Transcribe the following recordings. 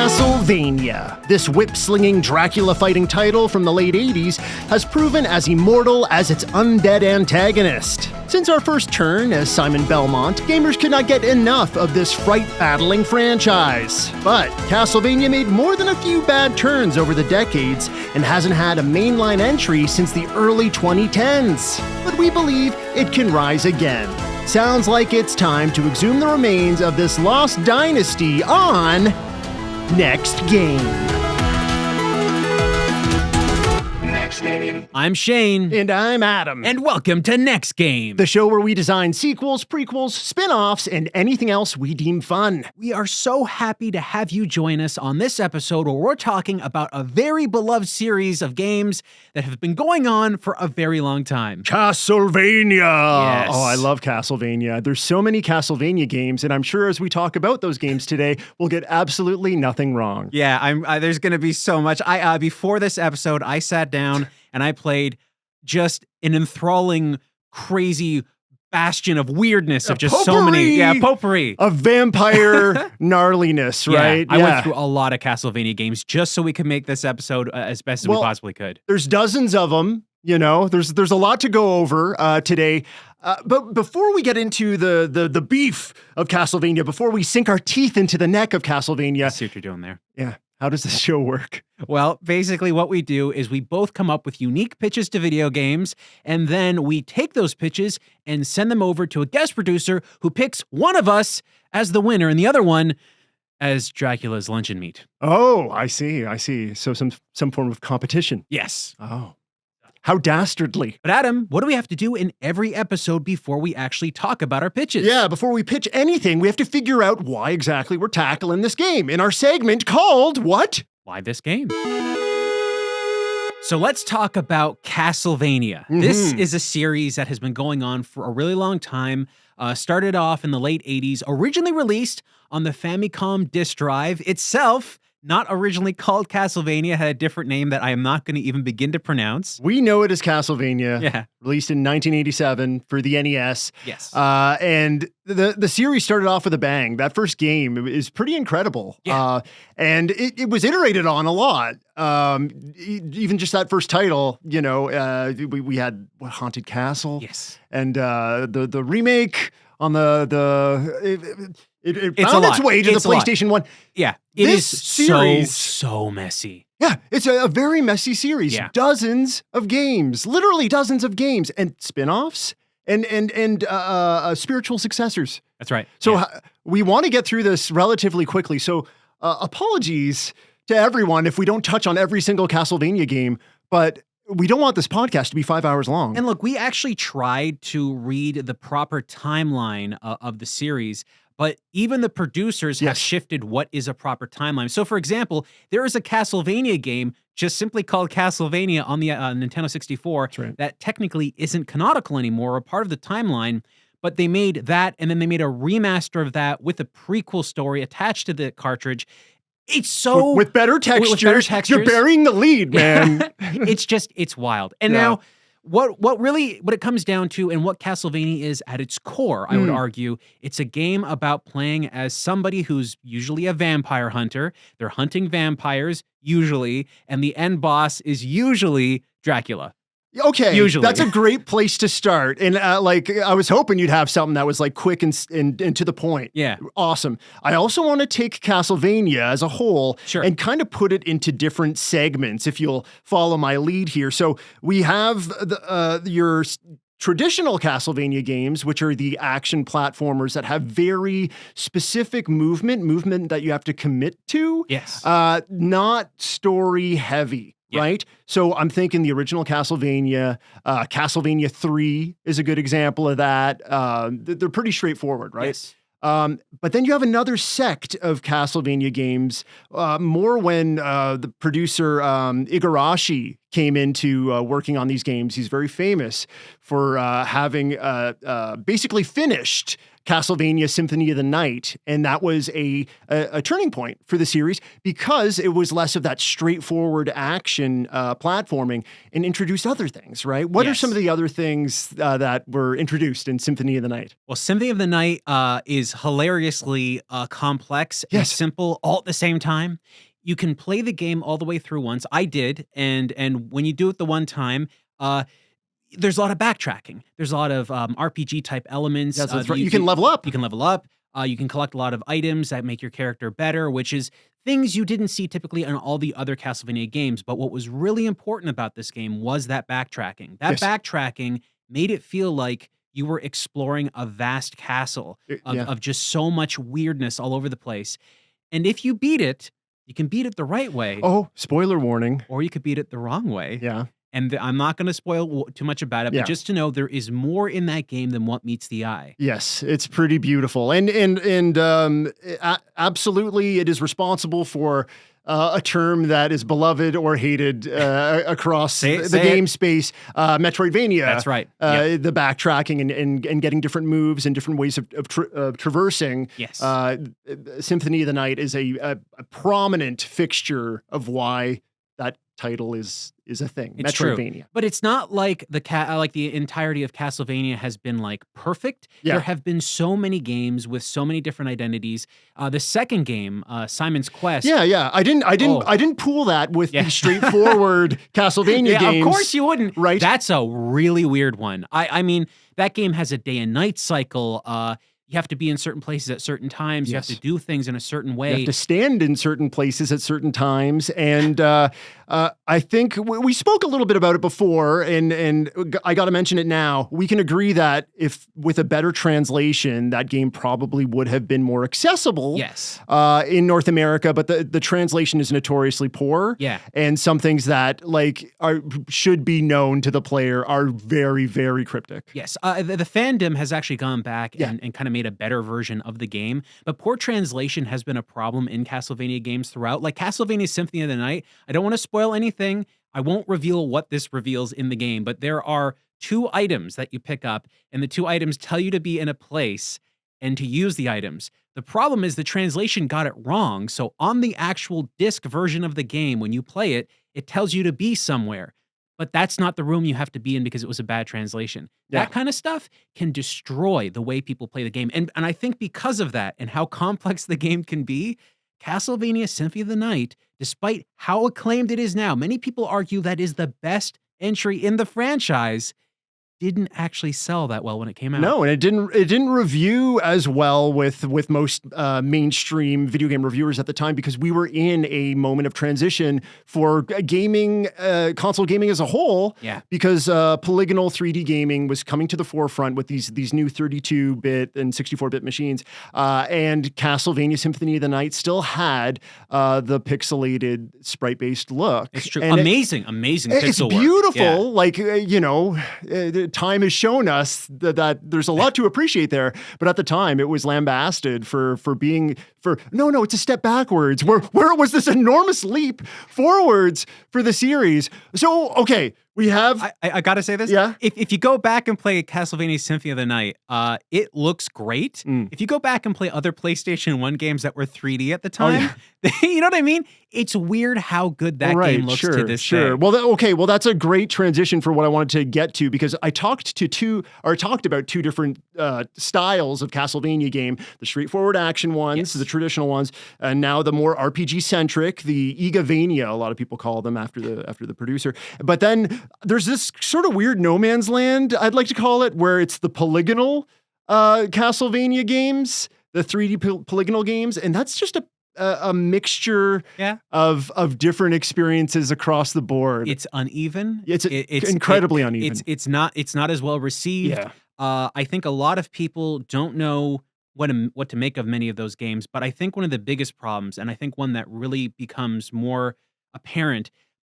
Castlevania. This whip-slinging Dracula-fighting title from the late 80s has proven as immortal as its undead antagonist. Since our first turn as Simon Belmont, gamers could not get enough of this fright-battling franchise. But Castlevania made more than a few bad turns over the decades and hasn't had a mainline entry since the early 2010s. But we believe it can rise again. Sounds like it's time to exhume the remains of this lost dynasty on Next Game. Next Game. I'm Shane. And I'm Adam. And welcome to Next Game, the show where we design sequels, prequels, spin-offs, and anything else we deem fun. We are so happy to have you join us on this episode where we're talking about a very beloved series of games that have been going on for a very long time. Castlevania! Yes. Oh, I love Castlevania. There's so many Castlevania games, and I'm sure as we talk about those games today, we'll get absolutely nothing wrong. Yeah, there's going to be so much. Before this episode, I sat down and I played just an enthralling, crazy bastion of weirdness of just potpourri so many. Potpourri. Of vampire gnarliness, right? I went through a lot of Castlevania games just so we could make this episode as best as we possibly could. There's dozens of them, you know, there's a lot to go over today. But before we get into the beef of Castlevania, before we sink our teeth into the neck of Castlevania. I see what you're doing there. Yeah. How does this show work? Well, basically what we do is we both come up with unique pitches to video games, and then we take those pitches and send them over to a guest producer who picks one of us as the winner and the other one as Dracula's luncheon meat. Oh, I see. So some form of competition. Yes. Oh. How dastardly. But Adam, what do we have to do in every episode before we actually talk about our pitches? Yeah, before we pitch anything, we have to figure out why exactly we're tackling this game in our segment called what? Why this game? So let's talk about Castlevania. Mm-hmm. This is a series that has been going on for a really long time. Started off in the late 80s, originally released on the Famicom disk drive itself. Not originally called Castlevania, had a different name that I am not going to even begin to pronounce. We know it as Castlevania. Yeah. Released in 1987 for the NES. Yes. And the series started off with a bang. That first game is pretty incredible. Yeah. And it was iterated on a lot. Even just that first title, you know, we had Haunted Castle. Yes. And the remake on it It's found a its lot. way to It's the a lot. PlayStation 1. Yeah. This series, so messy. Yeah, it's a very messy series. Yeah. Dozens of games, literally dozens of games, and spin-offs and spiritual successors. That's right. So we want to get through this relatively quickly. So apologies to everyone if we don't touch on every single Castlevania game, but we don't want this podcast to be 5 hours long. And look, we actually tried to read the proper timeline of the series, but even the producers have shifted what is a proper timeline. So, for example, there is a Castlevania game just simply called Castlevania on the Nintendo 64 that technically isn't canonical anymore or part of the timeline, but they made that, and then they made a remaster of that with a prequel story attached to the cartridge. It's so... With better textures. With better textures. You're burying the lead, man. It's wild. And now... What it comes down to and what Castlevania is at its core, I would argue, it's a game about playing as somebody who's usually a vampire hunter. They're hunting vampires, usually, and the end boss is usually Dracula. Okay, usually. That's a great place to start. And I was hoping you'd have something that was like quick and to the point. Yeah. Awesome. I also want to take Castlevania as a whole and kind of put it into different segments, if you'll follow my lead here. So we have your traditional Castlevania games, which are the action platformers that have very specific movement that you have to commit to. Yes. Not story heavy. Yeah. Right? So I'm thinking the original Castlevania, Castlevania 3 is a good example of that. They're pretty straightforward, right? Yes. But then you have another sect of Castlevania games, more when the producer Igarashi came into working on these games. He's very famous for having basically finished Castlevania Symphony of the Night, and that was a turning point for the series because it was less of that straightforward action platforming and introduced other things, right? What are some of the other things that were introduced in Symphony of the Night? Well, Symphony of the Night is hilariously complex and simple all at the same time. You can play the game all the way through once. I did, and when you do it the one time, there's a lot of backtracking. There's a lot of RPG type elements. Yes, that's right. You can level up. You can level up. You can collect a lot of items that make your character better, which is things you didn't see typically in all the other Castlevania games. But what was really important about this game was that backtracking. That backtracking made it feel like you were exploring a vast castle of just so much weirdness all over the place. And if you beat it, you can beat it the right way. Oh, spoiler warning. Or you could beat it the wrong way. Yeah. And I'm not going to spoil too much about it, but just to know there is more in that game than what meets the eye. Yes, it's pretty beautiful, and absolutely, it is responsible for a term that is beloved or hated across the game space. Metroidvania. That's right. The backtracking and getting different moves and different ways of traversing. Yes. Symphony of the Night is a prominent fixture of why that title is a thing. It's Metroidvania. True. But it's not like the entirety of Castlevania has been like perfect. Yeah. There have been so many games with so many different identities. The second game, Simon's Quest. Yeah. I didn't pool that with the straightforward Castlevania games. Of course you wouldn't. Right. That's a really weird one. I mean, that game has a day and night cycle. You have to be in certain places at certain times. You have to do things in a certain way. You have to stand in certain places at certain times. And I think we spoke a little bit about it before, and I got to mention it now. We can agree that if with a better translation, that game probably would have been more accessible in North America, but the translation is notoriously poor. Yeah. And some things that should be known to the player are very, very cryptic. Yes. The fandom has actually gone back and kind of made a better version of the game, but poor translation has been a problem in Castlevania games throughout. Like Castlevania Symphony of the Night, I don't want to spoil anything. I won't reveal what this reveals in the game, but there are 2 items that you pick up, and the 2 items tell you to be in a place and to use the items. The problem is the translation got it wrong, so on the actual disc version of the game, when you play it, it tells you to be somewhere. But that's not the room you have to be in because it was a bad translation. That kind of stuff can destroy the way people play the game. And I think because of that and how complex the game can be, Castlevania Symphony of the Night, despite how acclaimed it is now, many people argue that is the best entry in the franchise, didn't actually sell that well when it came out. No, and it didn't review as well with most mainstream video game reviewers at the time because we were in a moment of transition for gaming, console gaming as a whole. Yeah. Because polygonal 3D gaming was coming to the forefront with these new 32-bit and 64-bit machines, and Castlevania Symphony of the Night still had the pixelated sprite-based look. It's true. And amazing pixel it's work. beautiful. Like time has shown us that there's a lot to appreciate there, but at the time it was lambasted for no, it's a step backwards. Where was this enormous leap forwards for the series? So okay, we have. I gotta say this. Yeah. If you go back and play Castlevania Symphony of the Night, it looks great. If you go back and play other PlayStation 1 games that were 3D at the time, you know what I mean? It's weird how good that game looks to this day. Well, that's a great transition for what I wanted to get to because I talked about 2 different styles of Castlevania game: the straightforward action ones, the traditional ones, and now the more RPG centric, the Igavania, a lot of people call them after the producer. But then there's this sort of weird no man's land, I'd like to call it, where it's the polygonal Castlevania games, the 3D polygonal games, and that's just a mixture of different experiences across the board. It's uneven. It's incredibly uneven. It's not as well received. Yeah. I think a lot of people don't know what to make of many of those games, but I think one of the biggest problems, and I think one that really becomes more apparent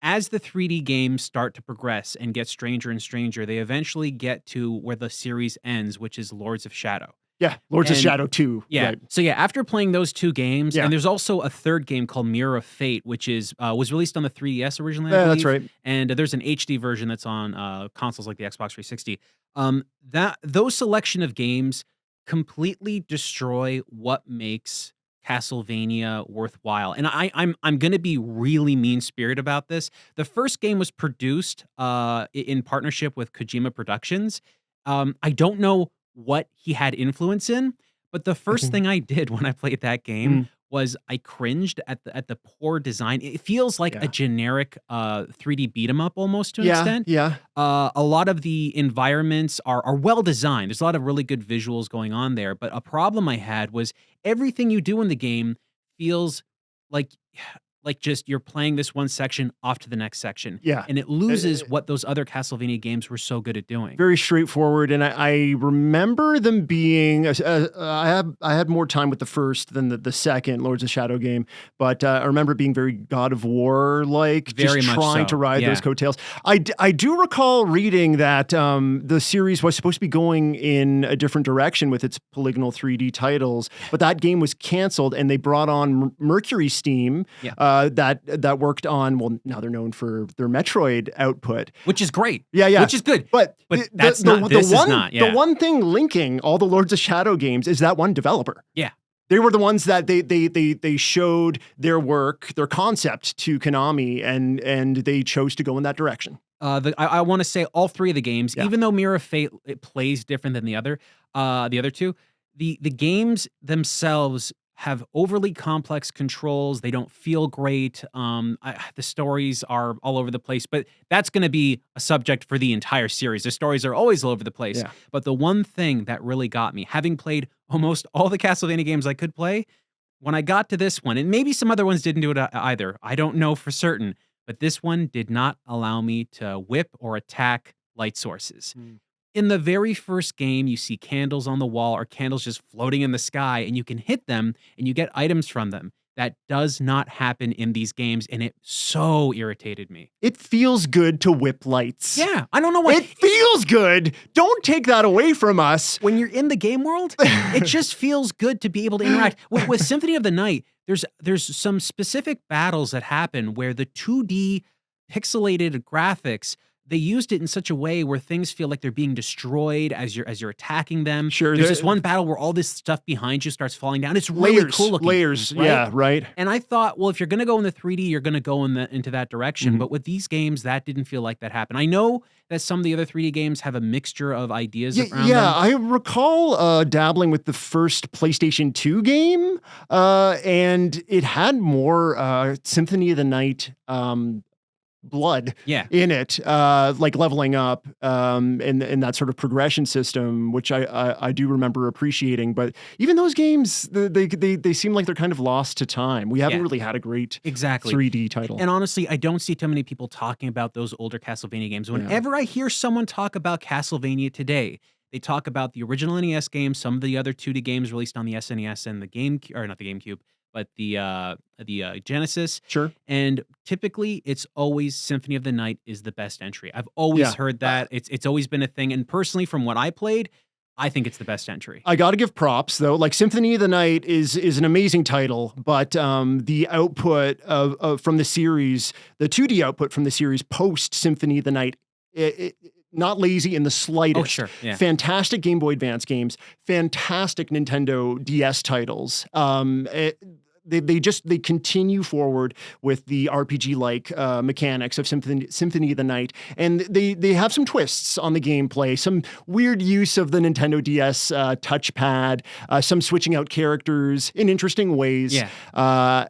as the 3D games start to progress and get stranger and stranger, they eventually get to where the series ends, which is Lords of Shadow. Yeah, Lords of Shadow 2. Yeah. Right. So after playing those 2 games, and there's also a third game called Mirror of Fate, which was released on the 3DS originally, I believe. That's right. And there's an HD version that's on consoles like the Xbox 360. Those selection of games completely destroy what makes Castlevania worthwhile. And I'm going to be really mean-spirited about this. The first game was produced in partnership with Kojima Productions. I don't know what he had influence in, but the first thing I did when I played that game was I cringed at the poor design. It feels like a generic 3D beat 'em up almost to an extent. Yeah. A lot of the environments are well designed. There's a lot of really good visuals going on there. But a problem I had was everything you do in the game feels like just you're playing this one section off to the next section. Yeah. And it loses what those other Castlevania games were so good at doing. Very straightforward, and I remember them being. I had more time with the first than the second Lords of Shadow game, but I remember it being very God of War like, Very just much trying so. to ride Yeah. those coattails. I do recall reading that the series was supposed to be going in a different direction with its polygonal 3D titles, but that game was canceled, and they brought on Mercury Steam. Yeah. That worked on, well, now they're known for their Metroid output. Which is great. Yeah. Which is good. But that's not, this is not, the one thing linking all the Lords of Shadow games is that one developer. Yeah. They were the ones that they showed their work, their concept to Konami, and they chose to go in that direction. I want to say all three of the games, even though Mirror of Fate it plays different than the other two, the games themselves have overly complex controls. They don't feel great. The stories are all over the place, but that's going to be a subject for the entire series. The stories are always all over the place. Yeah. But the one thing that really got me, having played almost all the Castlevania games I could play, when I got to this one, and maybe some other ones didn't do it either, I don't know for certain, but this one did not allow me to whip or attack light sources. In the very first game, you see candles on the wall or candles just floating in the sky, and you can hit them and you get items from them. That does not happen in these games, and it so irritated me. It feels good to whip lights. Yeah, I don't know why. It feels good. Don't take that away from us. When you're in the game world, it just feels good to be able to interact. With Symphony of the Night, there's some specific battles that happen where the 2D pixelated graphics, they used it in such a way where things feel like they're being destroyed as you're attacking them. Sure, There's this one battle where all this stuff behind you starts falling down. It's really Layers, cool looking. layers. Right? Yeah, right. And I thought, well, if you're going to go in the 3D, you're going to go into that direction. But with these games, that didn't feel like that happened. I know that some of the other 3D games have a mixture of ideas around them. I recall dabbling with the first PlayStation 2 game, and it had more Symphony of the Night blood in it, like leveling up and that sort of progression system, which I do remember appreciating. But even those games, they seem like they're kind of lost to time. We haven't really had a great 3D title. And honestly, I don't see too many people talking about those older Castlevania games. Whenever I hear someone talk about Castlevania today, they talk about the original NES games, some of the other 2D games released on the SNES and the GameCube, or not the GameCube, but the Genesis. Sure. And typically, it's always Symphony of the Night is the best entry. I've always heard that. It's always been a thing. And personally, from what I played, I think it's the best entry. I got to give props, though. Like, Symphony of the Night is an amazing title, but the output from the series, the 2D output from the series post Symphony of the Night, not lazy in the slightest. Oh, sure. Yeah. Fantastic Game Boy Advance games, fantastic Nintendo DS titles. They continue forward with the RPG-like mechanics of Symphony of the Night, and they have some twists on the gameplay, some weird use of the Nintendo DS touchpad, some switching out characters in interesting ways. As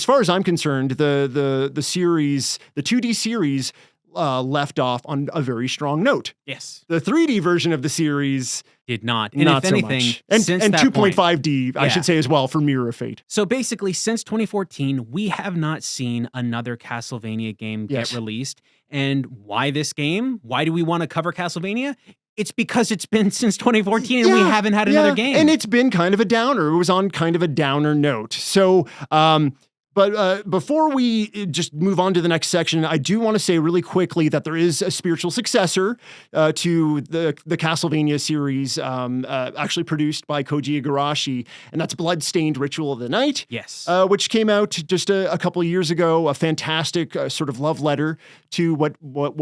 far as I'm concerned, the series, the 2D series, left off on a very strong note. Yes. The 3D version of the series did not. And not if anything, so much. And since 2.5D, I should say as well, for Mirror of Fate. So basically, since 2014, we have not seen another Castlevania game get released. And why this game? Why do we want to cover Castlevania? It's because it's been since 2014 and we haven't had another game. And it's been kind of a downer. It was on kind of a downer note. So, But before we just move on to the next section, I do want to say really quickly that there is a spiritual successor to the Castlevania series, actually produced by Koji Igarashi, and that's Bloodstained Ritual of the Night. Yes. Which came out just a couple of years ago. A fantastic sort of love letter to what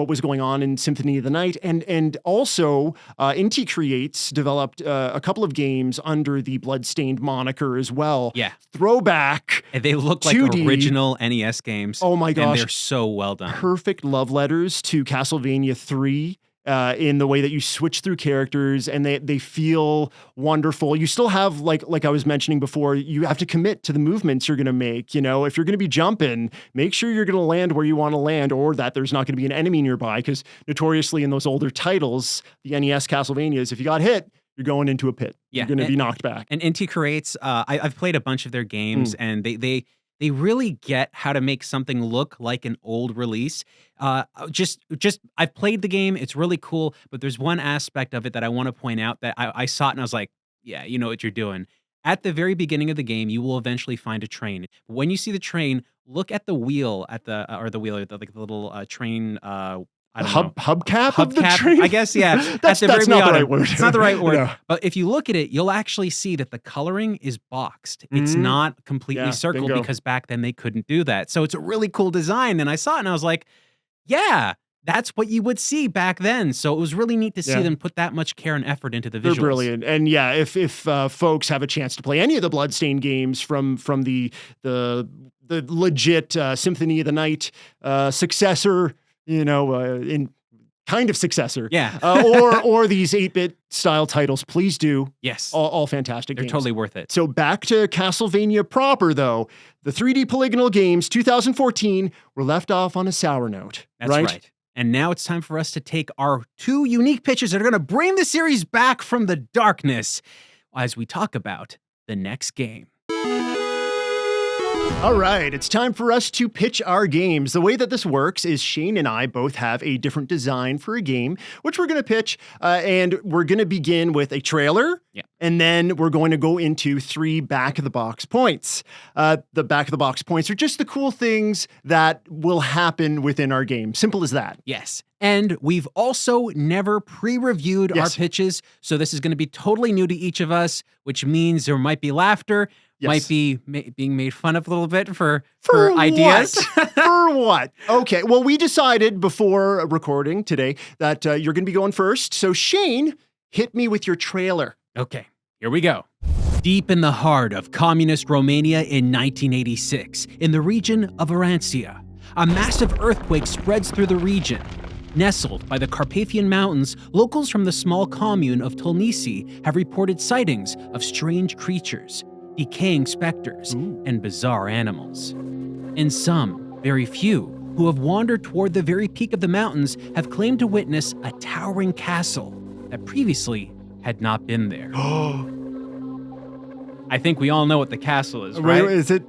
was going on in Symphony of the Night, and also Inti Creates developed a couple of games under the Bloodstained moniker as well. Yeah. Throwback. And they look like 2D. original NES games. Oh my gosh. And they're so well done. Perfect love letters to Castlevania 3 in the way that you switch through characters and they feel wonderful. You still have, like I was mentioning before, you have to commit to the movements you're going to make. You know, if you're going to be jumping, make sure you're going to land where you want to land or that there's not going to be an enemy nearby, because notoriously in those older titles, the NES Castlevanias, if you got hit, you're going into a pit. Yeah, You're going to be knocked back. And Inti Creates, I've played a bunch of their games, and they really get how to make something look like an old release. Just I've played the game; it's really cool. But there's one aspect of it that I want to point out that I saw it and I was like, "Yeah, you know what you're doing." At the very beginning of the game, you will eventually find a train. When you see the train, look at the wheel like the little train. I don't know. Hubcap of the train? I guess, yeah. That's not the right word. It's not the right word. No. But if you look at it, you'll actually see that the coloring is boxed. It's not completely circled because back then they couldn't do that. So it's a really cool design. And I saw it and I was like, yeah, that's what you would see back then. So it was really neat to see them put that much care and effort into the visuals. They're brilliant. And yeah, if folks have a chance to play any of the Bloodstained games from the legit Symphony of the Night successor, in kind of successor. Yeah. or these 8-bit style titles, please do. Yes. All fantastic They're games. totally worth it. So back to Castlevania proper, though. The 3D polygonal games, 2014, were left off on a sour note. That's right. And now it's time for us to take our 2 unique pitches that are going to bring the series back from the darkness as we talk about the next game. All right, it's time for us to pitch our games. The way that this works is Shane and I both have a different design for a game, which we're going to pitch, and we're going to begin with a trailer, and then we're going to go into 3 back-of-the-box points. The back-of-the-box points are just the cool things that will happen within our game. Simple as that. Yes. And we've also never pre-reviewed our pitches, so this is going to be totally new to each of us, which means there might be laughter, might be being made fun of a little bit for ideas. For what? Okay, well, we decided before recording today that you're going to be going first. So Shane, hit me with your trailer. Okay, here we go. Deep in the heart of communist Romania in 1986, in the region of Arancia, a massive earthquake spreads through the region. Nestled by the Carpathian Mountains, locals from the small commune of Tolnisi have reported sightings of strange creatures, decaying specters, and bizarre animals. And some, very few, who have wandered toward the very peak of the mountains have claimed to witness a towering castle that previously had not been there. I think we all know what the castle is, right? Wait, is it?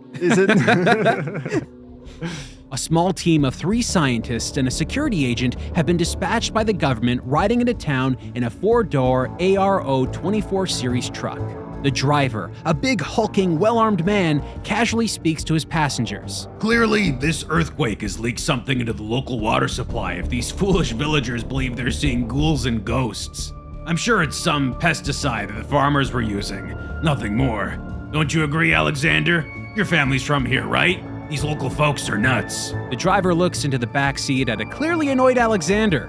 A small team of 3 scientists and a security agent have been dispatched by the government riding into town in a 4-door ARO 24 series truck. The driver, a big, hulking, well-armed man, casually speaks to his passengers. Clearly, this earthquake has leaked something into the local water supply if these foolish villagers believe they're seeing ghouls and ghosts. I'm sure it's some pesticide that the farmers were using. Nothing more. Don't you agree, Alexander? Your family's from here, right? These local folks are nuts. The driver looks into the back seat at a clearly annoyed Alexander,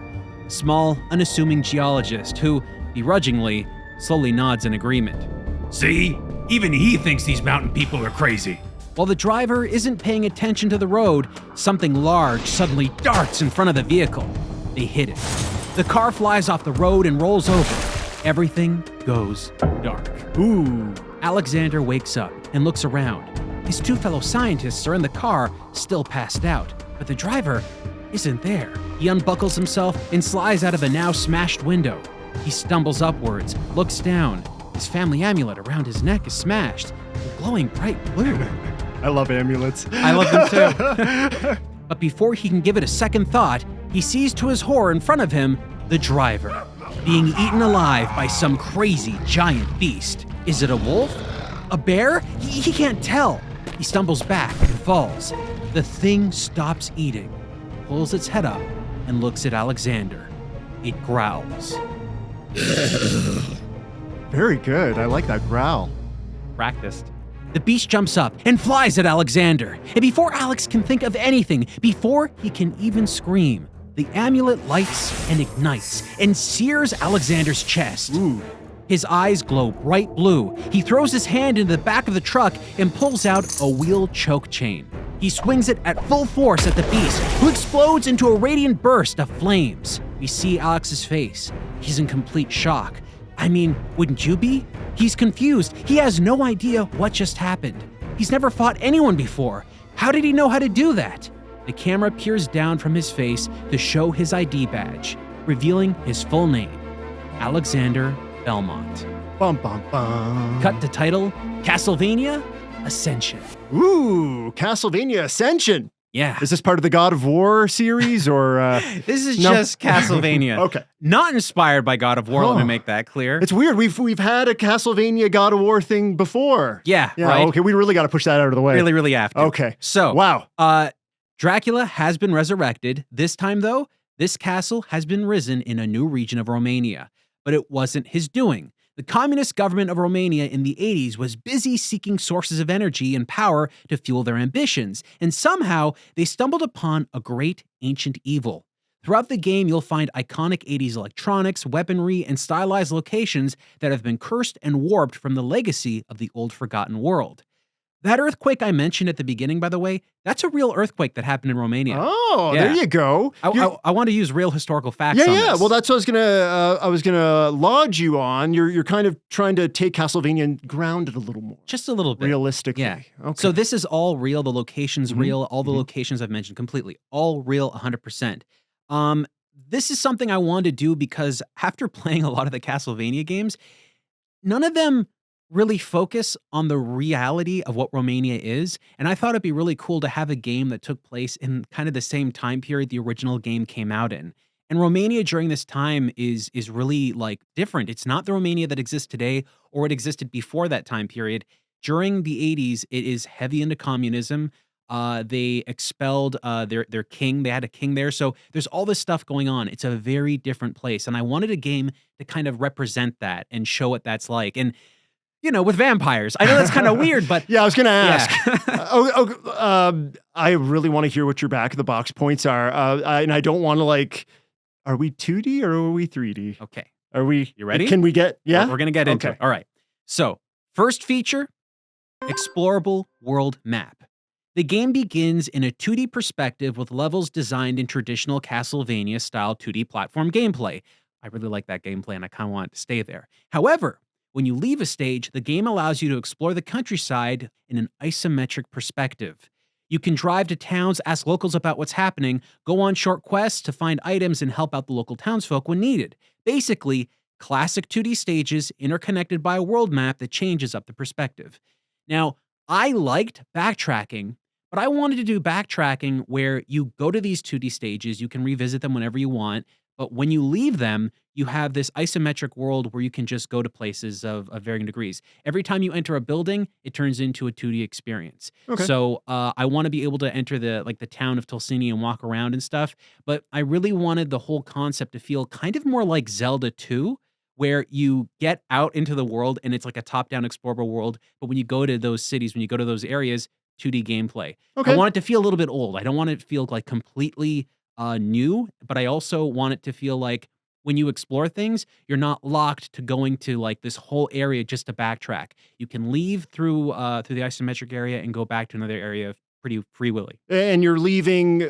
a small, unassuming geologist who, begrudgingly, slowly nods in agreement. See? Even he thinks these mountain people are crazy. While the driver isn't paying attention to the road, something large suddenly darts in front of the vehicle. They hit it. The car flies off the road and rolls over. Everything goes dark. Ooh. Alexander wakes up and looks around. His 2 fellow scientists are in the car, still passed out, but the driver isn't there. He unbuckles himself and slides out of the now smashed window. He stumbles upwards, looks down. His family amulet around his neck is smashed, glowing bright blue. I love amulets. I love them too. But before he can give it a second thought, he sees to his horror in front of him the driver, being eaten alive by some crazy giant beast. Is it a wolf? A bear? He can't tell. He stumbles back and falls. The thing stops eating, pulls its head up, and looks at Alexander. It growls. Very good. I like that growl. Practiced. The beast jumps up and flies at Alexander. And before Alex can think of anything, before he can even scream, the amulet lights and ignites and sears Alexander's chest. Ooh. His eyes glow bright blue. He throws his hand into the back of the truck and pulls out a wheel choke chain. He swings it at full force at the beast, who explodes into a radiant burst of flames. We see Alex's face. He's in complete shock. I mean, wouldn't you be? He's confused. He has no idea what just happened. He's never fought anyone before. How did he know how to do that? The camera peers down from his face to show his ID badge, revealing his full name, Alexander Belmont. Bum, bum, bum. Cut to title, Castlevania Ascension. Ooh, Castlevania Ascension. Yeah. Is this part of the God of War series or? This is no? just Castlevania. Okay. Not inspired by God of War, let me Oh. make that clear. It's weird. We've had a Castlevania God of War thing before. Yeah, Yeah. right? Okay. We really got to push that out of the way. Really, really have to. Okay. So, Wow. Dracula has been resurrected. This time, though, this castle has been risen in a new region of Romania. But it wasn't his doing. The communist government of Romania in the 80s was busy seeking sources of energy and power to fuel their ambitions, and somehow they stumbled upon a great ancient evil. Throughout the game, you'll find iconic 80s electronics, weaponry, and stylized locations that have been cursed and warped from the legacy of the old forgotten world. That earthquake I mentioned at the beginning, by the way, that's a real earthquake that happened in Romania. Oh, Yeah. there you go. I want to use real historical facts on Yeah. this. Well, that's what I was gonna lodge you on. You're kind of trying to take Castlevania and ground it a little more just a little bit. realistically. Yeah. Okay. So this is all real. The location's Mhm, real. All the locations I've mentioned completely. All real 100%. This is something I wanted to do because after playing a lot of the Castlevania games, none of them really focus on the reality of what Romania is. And I thought it'd be really cool to have a game that took place in kind of the same time period the original game came out in. And Romania during this time is really like different. It's not the Romania that exists today or it existed before that time period. During the 80s, it is heavy into communism. They expelled their king. They had a king there. So there's all this stuff going on. It's a very different place. And I wanted a game to kind of represent that and show what that's like. And you know, with vampires. I know that's kind of weird, but yeah, I was going to ask. Yeah. I really want to hear what your back of the box points are, and I don't want to like. Are we 2D or are we 3D? Okay. Are we? You ready? Can we get? Yeah. We're going to get into Okay. it. All right. So, first feature, explorable world map. The game begins in a 2D perspective with levels designed in traditional Castlevania-style 2D platform gameplay. I really like that gameplay and I kind of want it to stay there. However, when you leave a stage, the game allows you to explore the countryside in an isometric perspective. You can drive to towns, ask locals about what's happening, go on short quests to find items and help out the local townsfolk when needed. Basically, classic 2D stages interconnected by a world map that changes up the perspective. Now, I liked backtracking, but I wanted to do backtracking where you go to these 2D stages, you can revisit them whenever you want, but when you leave them, you have this isometric world where you can just go to places of varying degrees. Every time you enter a building, it turns into a 2D experience. Okay. So I want to be able to enter the town of Tulsini and walk around and stuff, but I really wanted the whole concept to feel kind of more like Zelda 2, where you get out into the world and it's like a top-down explorable world, but when you go to those cities, when you go to those areas, 2D gameplay. Okay. I want it to feel a little bit old. I don't want it to feel like completely new, but I also want it to feel like when you explore things, you're not locked to going to like this whole area just to backtrack. You can leave through the isometric area and go back to another area pretty free willy. And you're leaving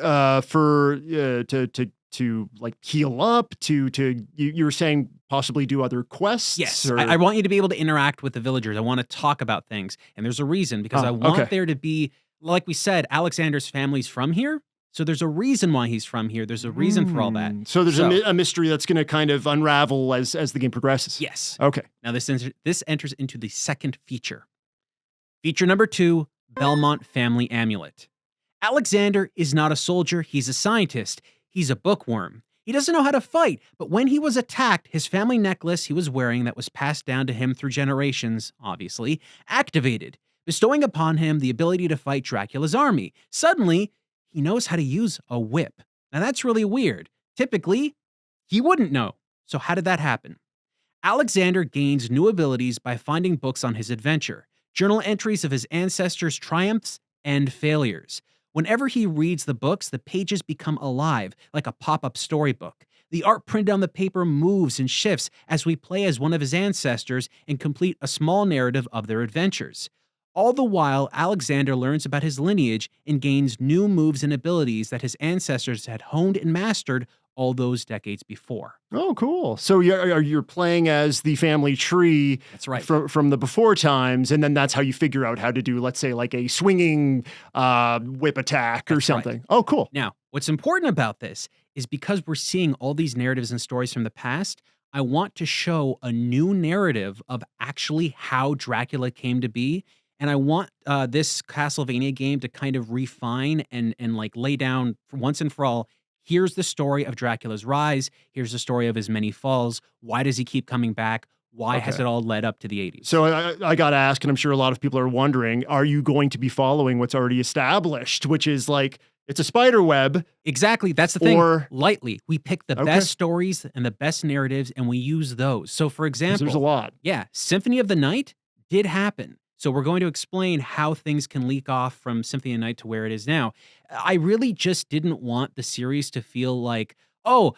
to like heal up you were saying possibly do other quests. Yes, or- I want you to be able to interact with the villagers. I want to talk about things, and there's a reason because I want okay. there to be, like we said, Alexander's family's from here. So there's a reason why he's from here. There's a reason for all that. So there's a mystery that's going to kind of unravel as the game progresses. Yes. Okay. Now this enters into the second feature. Feature number 2, Belmont Family Amulet. Alexander is not a soldier, he's a scientist. He's a bookworm. He doesn't know how to fight, but when he was attacked, his family necklace he was wearing that was passed down to him through generations, obviously, activated. bestowing upon him the ability to fight Dracula's army. Suddenly, he knows how to use a whip. Now that's really weird. Typically, he wouldn't know. So how did that happen? Alexander gains new abilities by finding books on his adventure, journal entries of his ancestors' triumphs and failures. Whenever he reads the books, the pages become alive, like a pop-up storybook. The art printed on the paper moves and shifts as we play as one of his ancestors and complete a small narrative of their adventures. All the while, Alexander learns about his lineage and gains new moves and abilities that his ancestors had honed and mastered all those decades before. Oh, cool. So you're playing as the family tree. That's right. From the before times, and then that's how you figure out how to do, let's say, like a swinging whip attack or something. Right. Oh, cool. Now, what's important about this is because we're seeing all these narratives and stories from the past, I want to show a new narrative of actually how Dracula came to be. And I want this Castlevania game to kind of refine and like lay down for once and for all, here's the story of Dracula's rise. Here's the story of his many falls. Why does he keep coming back? Why has it all led up to the 80s? So I got to ask, and I'm sure a lot of people are wondering, are you going to be following what's already established, which is like, it's a spider web? Exactly. That's the thing. Lightly. We pick the best stories and the best narratives, and we use those. So, for example, there's a lot. Yeah. Symphony of the Night did happen. So we're going to explain how things can leak off from Symphony of the Night to where it is now. I really just didn't want the series to feel like, oh,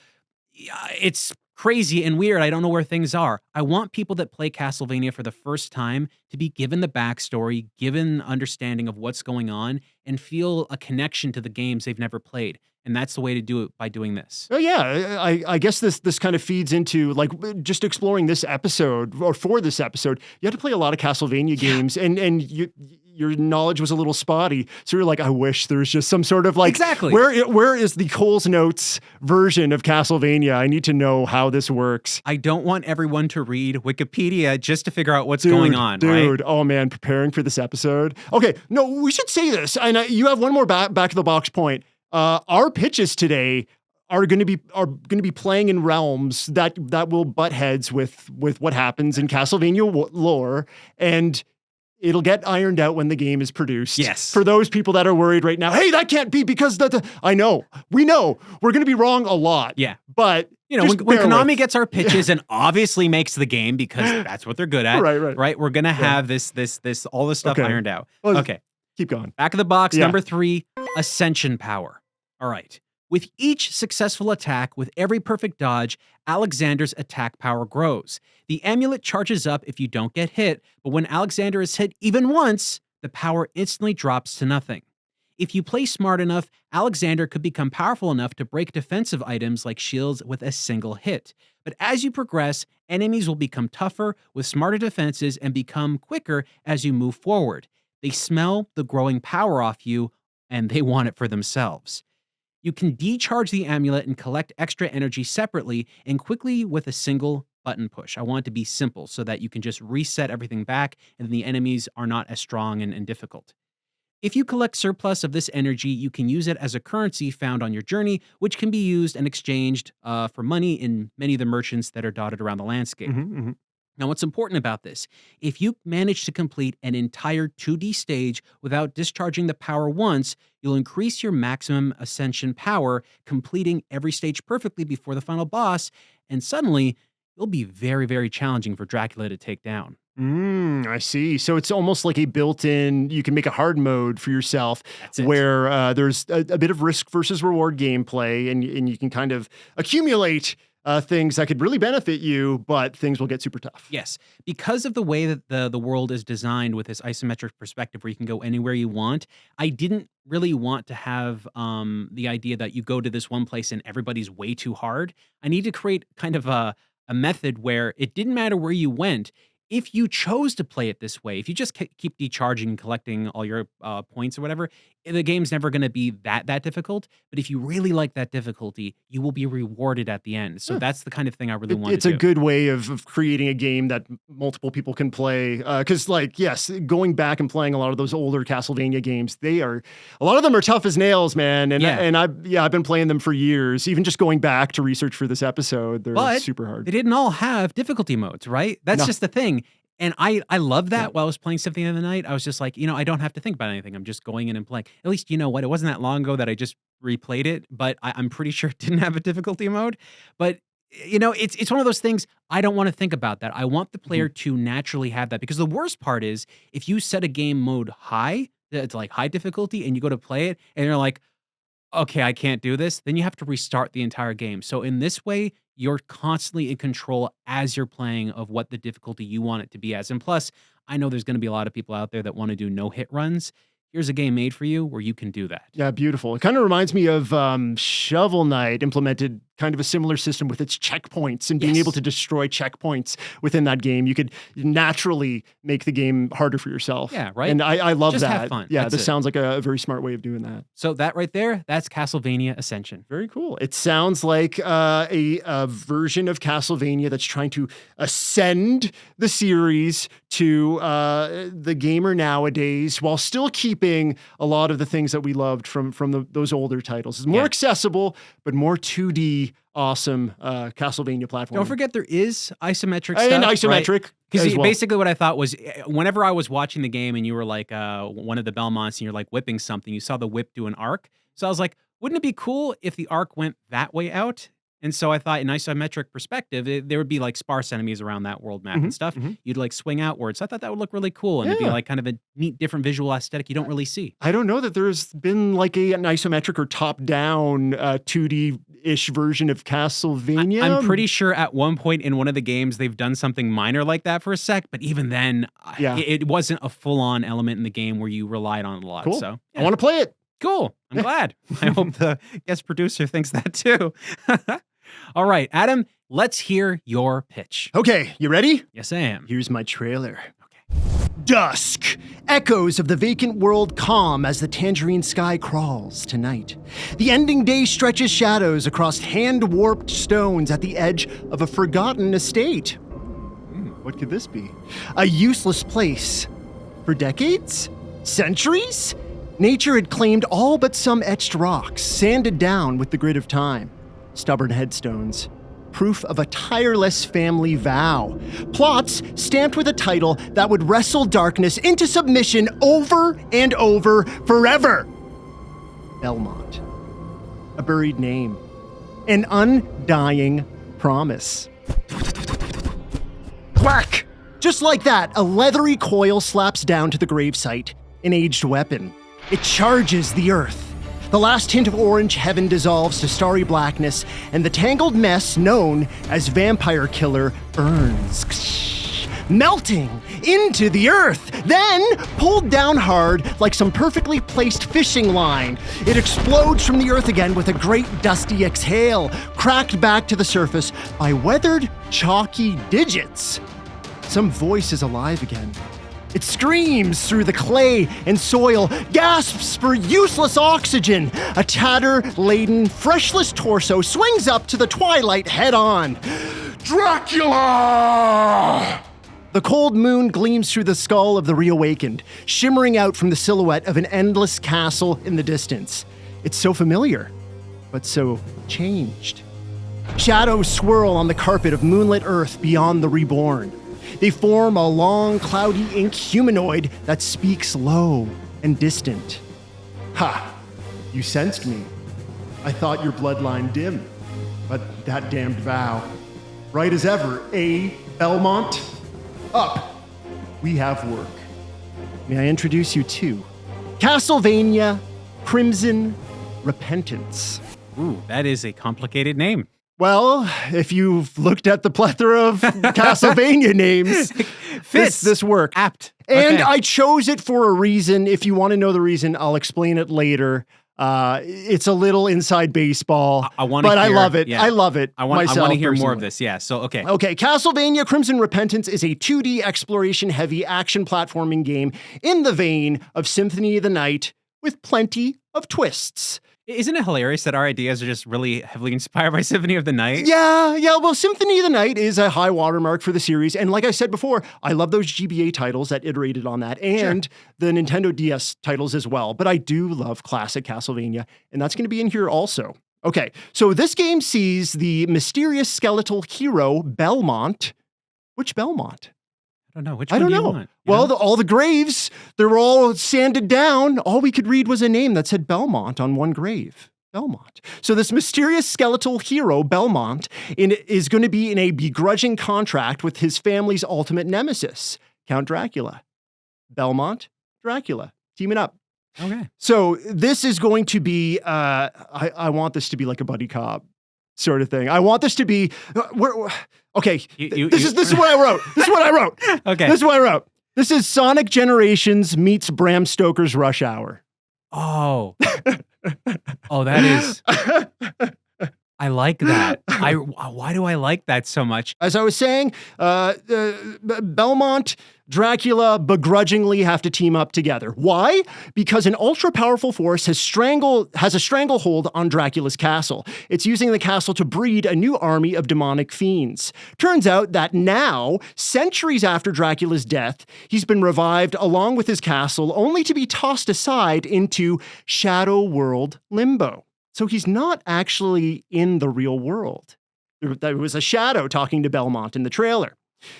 it's crazy and weird. I don't know where things are. I want people that play Castlevania for the first time to be given the backstory, given understanding of what's going on, and feel a connection to the games they've never played. And that's the way to do it by doing this. Oh yeah, I guess this kind of feeds into like just exploring this episode, or for this episode, you had to play a lot of Castlevania games, and your knowledge was a little spotty. So you're like, I wish there's just some sort of like, exactly, where is the Cole's Notes version of Castlevania? I need to know how this works. I don't want everyone to read Wikipedia just to figure out what's going on. Dude, right? Oh man, preparing for this episode. Okay, no, we should say this, and you have one more back of the box point. Our pitches today are going to be playing in realms that will butt heads with what happens in Castlevania lore, and it'll get ironed out when the game is produced. Yes. For those people that are worried right now, hey, that can't be because I know we know we're going to be wrong a lot. Yeah, but you know, when Konami gets our pitches and obviously makes the game because that's what they're good at. Right. We're gonna have this all this stuff ironed out. Well, okay. Keep going. Back of the box, number 3, Ascension power. All right. With each successful attack, with every perfect dodge, Alexander's attack power grows. The amulet charges up if you don't get hit, but when Alexander is hit even once, the power instantly drops to nothing. If you play smart enough, Alexander could become powerful enough to break defensive items like shields with a single hit. But as you progress, enemies will become tougher with smarter defenses and become quicker as you move forward. They smell the growing power off you, and they want it for themselves. You can decharge the amulet and collect extra energy separately and quickly with a single button push. I want it to be simple so that you can just reset everything back and the enemies are not as strong and difficult. If you collect surplus of this energy, you can use it as a currency found on your journey, which can be used and exchanged for money in many of the merchants that are dotted around the landscape. Now, what's important about this, if you manage to complete an entire 2D stage without discharging the power once, you'll increase your maximum ascension power, completing every stage perfectly before the final boss, and suddenly, it'll be very, very challenging for Dracula to take down. I see. So it's almost like a built-in, you can make a hard mode for yourself where there's a bit of risk versus reward gameplay, and you can kind of accumulate things that could really benefit you, but things will get super tough. Yes, because of the way that the world is designed with this isometric perspective where you can go anywhere you want, I didn't really want to have the idea that you go to this one place and everybody's way too hard. I need to create kind of a method where it didn't matter where you went. If you chose to play it this way, if you just keep decharging and collecting all your points or whatever, the game's never going to be that difficult. But if you really like that difficulty, you will be rewarded at the end. So that's the kind of thing I really want to do. It's a good way of creating a game that multiple people can play. Because, like, yes, going back and playing a lot of those older Castlevania games, a lot of them are tough as nails, man. And I've been playing them for years. Even just going back to research for this episode, they're super hard. They didn't all have difficulty modes, right? That's just the thing. And I love that. While I was playing Symphony of the Night, I was just like, I don't have to think about anything. I'm just going in and playing. At least, you know what? It wasn't that long ago that I just replayed it, but I'm pretty sure it didn't have a difficulty mode. But, it's one of those things, I don't want to think about that. I want the player to naturally have that, because the worst part is if you set a game mode high, it's like high difficulty, and you go to play it and you're like, okay, I can't do this, then you have to restart the entire game. So in this way, you're constantly in control as you're playing of what the difficulty you want it to be as. And plus, I know there's going to be a lot of people out there that want to do no-hit runs. Here's a game made for you where you can do that. Yeah, beautiful. It kind of reminds me of Shovel Knight implemented kind of a similar system with its checkpoints and being able to destroy checkpoints within that game. You could naturally make the game harder for yourself. Yeah, right? And I love Just that. have fun. Yeah, That's this it. sounds like a very smart way of doing that. So that right there, that's Castlevania Ascension. Very cool. It sounds like a version of Castlevania that's trying to ascend the series to the gamer nowadays, while still keeping a lot of the things that we loved from those older titles. It's more accessible, but more 2D awesome Castlevania platform. Don't forget there is isometric stuff. And isometric. Because well. basically what I thought was, whenever I was watching the game and you were like one of the Belmonts and you're like whipping something, you saw the whip do an arc. So I was like, wouldn't it be cool if the arc went that way out? And so I thought in isometric perspective, there would be like sparse enemies around that world map and stuff. You'd like swing outwards. So I thought that would look really cool. And it'd be like kind of a neat, different visual aesthetic you don't really see. I don't know that there's been like an isometric or top-down 2D-ish version of Castlevania. I'm pretty sure at one point in one of the games, they've done something minor like that for a sec. But even then, it wasn't a full-on element in the game where you relied on it a lot. Cool. So I want to play it. Cool. I'm glad. I hope the guest producer thinks that too. All right, Adam, let's hear your pitch. Okay, you ready? Yes, I am. Here's my trailer. Dusk. Echoes of the vacant world calm as the tangerine sky crawls tonight. The ending day stretches shadows across hand-warped stones at the edge of a forgotten estate. What could this be? A useless place. For decades? Centuries? Nature had claimed all but some etched rocks, sanded down with the grit of time. Stubborn headstones. Proof of a tireless family vow. Plots stamped with a title that would wrestle darkness into submission over and over forever. Belmont. A buried name. An undying promise. Whack! Just like that, a leathery coil slaps down to the gravesite. An aged weapon. It charges the earth. The last hint of orange heaven dissolves to starry blackness, and the tangled mess known as Vampire Killer burns, melting into the earth, then pulled down hard like some perfectly placed fishing line. It explodes from the earth again with a great dusty exhale, cracked back to the surface by weathered, chalky digits. Some voice is alive again. It screams through the clay and soil, gasps for useless oxygen. A tatter-laden, fleshless torso swings up to the twilight head-on. Dracula! The cold moon gleams through the skull of the reawakened, shimmering out from the silhouette of an endless castle in the distance. It's so familiar, but so changed. Shadows swirl on the carpet of moonlit earth beyond the reborn. They form a long, cloudy ink humanoid that speaks low and distant. Ha! You sensed me. I thought your bloodline dim, but that damned vow. Right as ever, Belmont? Up! We have work. May I introduce you to Castlevania Crimson Repentance. Ooh, that is a complicated name. Well, if you've looked at the plethora of Castlevania names, this worked. Apt. And Okay. I chose it for a reason. If you want to know the reason, I'll explain it later. It's a little inside baseball, I want to but hear, I love it. yeah. I love it. I want myself to hear more of personally. this. Yeah. So, okay. Okay, Castlevania Crimson Repentance is a 2D exploration-heavy action platforming game in the vein of Symphony of the Night with plenty of twists. Isn't it hilarious that our ideas are just really heavily inspired by Symphony of the Night? Yeah. Well, Symphony of the Night is a high watermark for the series. And like I said before, I love those GBA titles that iterated on that and the Nintendo DS titles as well. But I do love classic Castlevania, and that's going to be in here also. Okay, so this game sees the mysterious skeletal hero, Belmont. Which Belmont? I don't know. Which I one don't do you know. want? Well, all the graves, they're all sanded down. All we could read was a name that said Belmont on one grave. Belmont. So this mysterious skeletal hero, Belmont, is going to be in a begrudging contract with his family's ultimate nemesis, Count Dracula. Belmont, Dracula, teaming up. Okay. So this is going to be, I want this to be like a buddy cop sort of thing. I want this to be, okay, this is what I wrote. This is what I wrote. Okay. This is what I wrote. This is Sonic Generations meets Bram Stoker's Rush Hour. Oh. Oh, that is. I like that. Why do I like that so much? As I was saying, Belmont, Dracula begrudgingly have to team up together. Why? Because an ultra-powerful force has a stranglehold on Dracula's castle. It's using the castle to breed a new army of demonic fiends. Turns out that now, centuries after Dracula's death, he's been revived along with his castle, only to be tossed aside into Shadow World Limbo. So he's not actually in the real world. There was a shadow talking to Belmont in the trailer.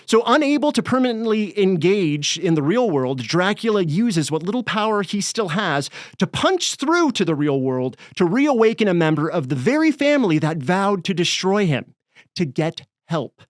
So unable to permanently engage in the real world, Dracula uses what little power he still has to punch through to the real world to reawaken a member of the very family that vowed to destroy him, to get help.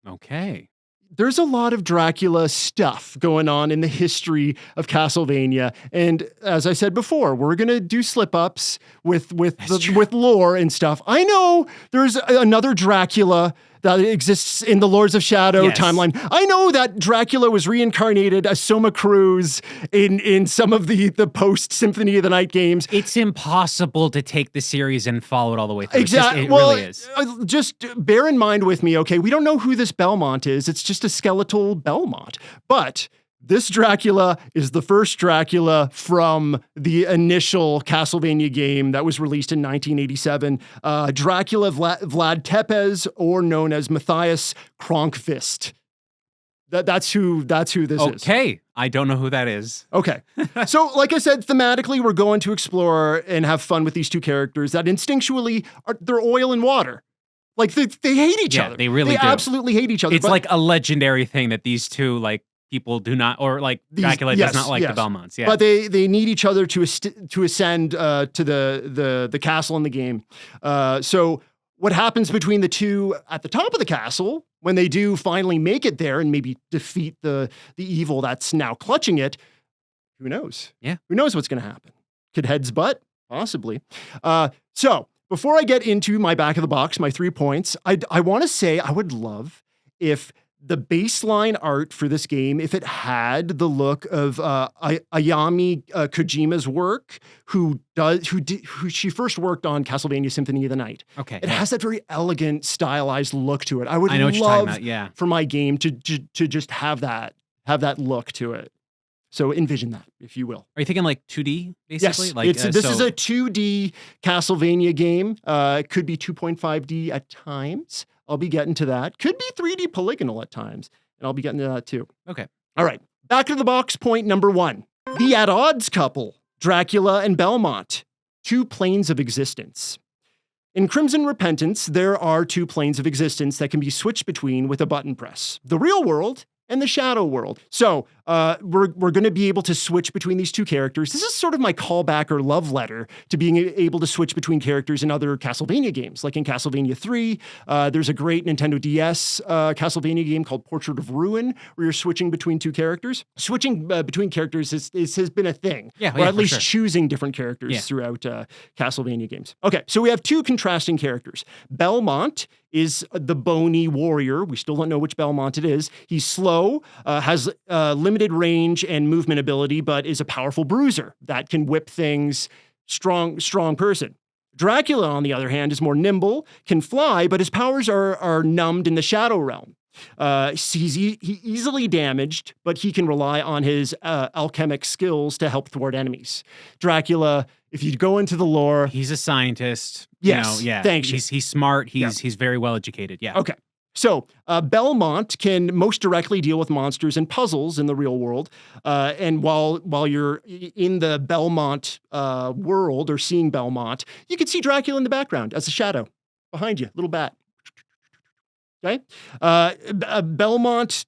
Okay. There's a lot of Dracula stuff going on in the history of Castlevania. And as I said before, we're going to do slip-ups with lore and stuff. I know there's another Dracula that exists in the Lords of Shadow timeline. I know that Dracula was reincarnated as Soma Cruz in some of the post-Symphony of the Night games. It's impossible to take the series and follow it all the way through. Exactly. It really is. Just bear in mind with me, okay? We don't know who this Belmont is. It's just a skeletal Belmont. But this Dracula is the first Dracula from the initial Castlevania game that was released in 1987. Dracula Vlad Tepes, or known as Matthias Kronkvist. That's who this is. Okay. I don't know who that is. Okay. So, like I said, thematically, we're going to explore and have fun with these two characters that instinctually they're oil and water. Like, they hate each other. They really do. They absolutely hate each other. It's like a legendary thing that these two, like, people do not, or like Dracula does not like the Belmonts. Yeah. But they need each other to ascend to the castle in the game. So what happens between the two at the top of the castle when they do finally make it there and maybe defeat the evil that's now clutching it? Who knows? Yeah. Who knows what's going to happen? Could heads butt? Possibly. So before I get into my back of the box, my 3 points, I want to say I would love if the baseline art for this game, if it had the look of Ayami Kojima's work, who she first worked on Castlevania Symphony of the Night. Okay. It has that very elegant, stylized look to it. I would know what you're love talking about, yeah. for my game to just have that look to it. So envision that, if you will. Are you thinking like 2D, basically? Yes, Like, this is a 2D Castlevania game. It could be 2.5D at times. I'll be getting to that. Could be 3D polygonal at times, and I'll be getting to that too. Okay. All right. Back to the box, point number 1. The at odds couple, Dracula and Belmont. 2 planes of existence. In Crimson Repentance, there are 2 planes of existence that can be switched between with a button press. The real world and the shadow world. So we're going to be able to switch between these 2 characters. This is sort of my callback or love letter to being able to switch between characters in other Castlevania games. Like in Castlevania 3, there's a great Nintendo DS Castlevania game called Portrait of Ruin, where you're switching between 2 characters. Switching between characters has been a thing. Or at least choosing different characters throughout Castlevania games. Okay, so we have 2 contrasting characters. Belmont is the bony warrior. We still don't know which Belmont it is. He's slow, has limited range and movement ability, but is a powerful bruiser that can whip things. Strong person. Dracula, on the other hand, is more nimble, can fly, but his powers are numbed in the shadow realm. He's easily damaged, but he can rely on his alchemic skills to help thwart enemies. Dracula, if you go into the lore, he's a scientist. Yes, thanks. He's smart. He's very well educated. Yeah. Okay. So Belmont can most directly deal with monsters and puzzles in the real world. And while you're in the Belmont world or seeing Belmont, you can see Dracula in the background as a shadow behind you, little bat. Okay. Belmont,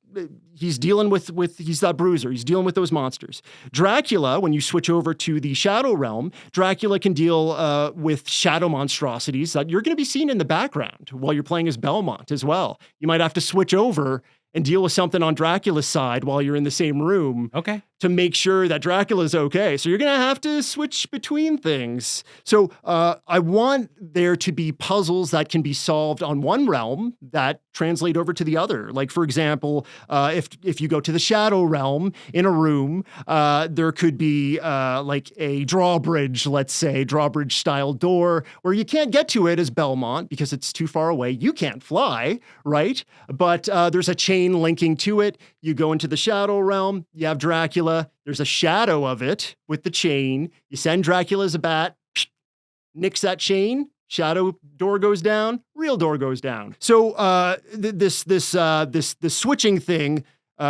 he's dealing with he's that bruiser. He's dealing with those monsters. Dracula, when you switch over to the Shadow Realm, Dracula can deal with shadow monstrosities that you're going to be seeing in the background while you're playing as Belmont as well. You might have to switch over and deal with something on Dracula's side while you're in the same room. Okay. To make sure that Dracula's okay. So you're going to have to switch between things. So I want there to be puzzles that can be solved on one realm that translate over to the other. Like, for example, if you go to the Shadow Realm in a room, there could be like a drawbridge, let's say, drawbridge-style door where you can't get to it as Belmont because it's too far away. You can't fly, right? But there's a chain linking to it. You go into the Shadow Realm, you have Dracula. There's a shadow of it with the chain. You send Dracula as a bat, nicks that chain, shadow door goes down, real door goes down. So this switching thing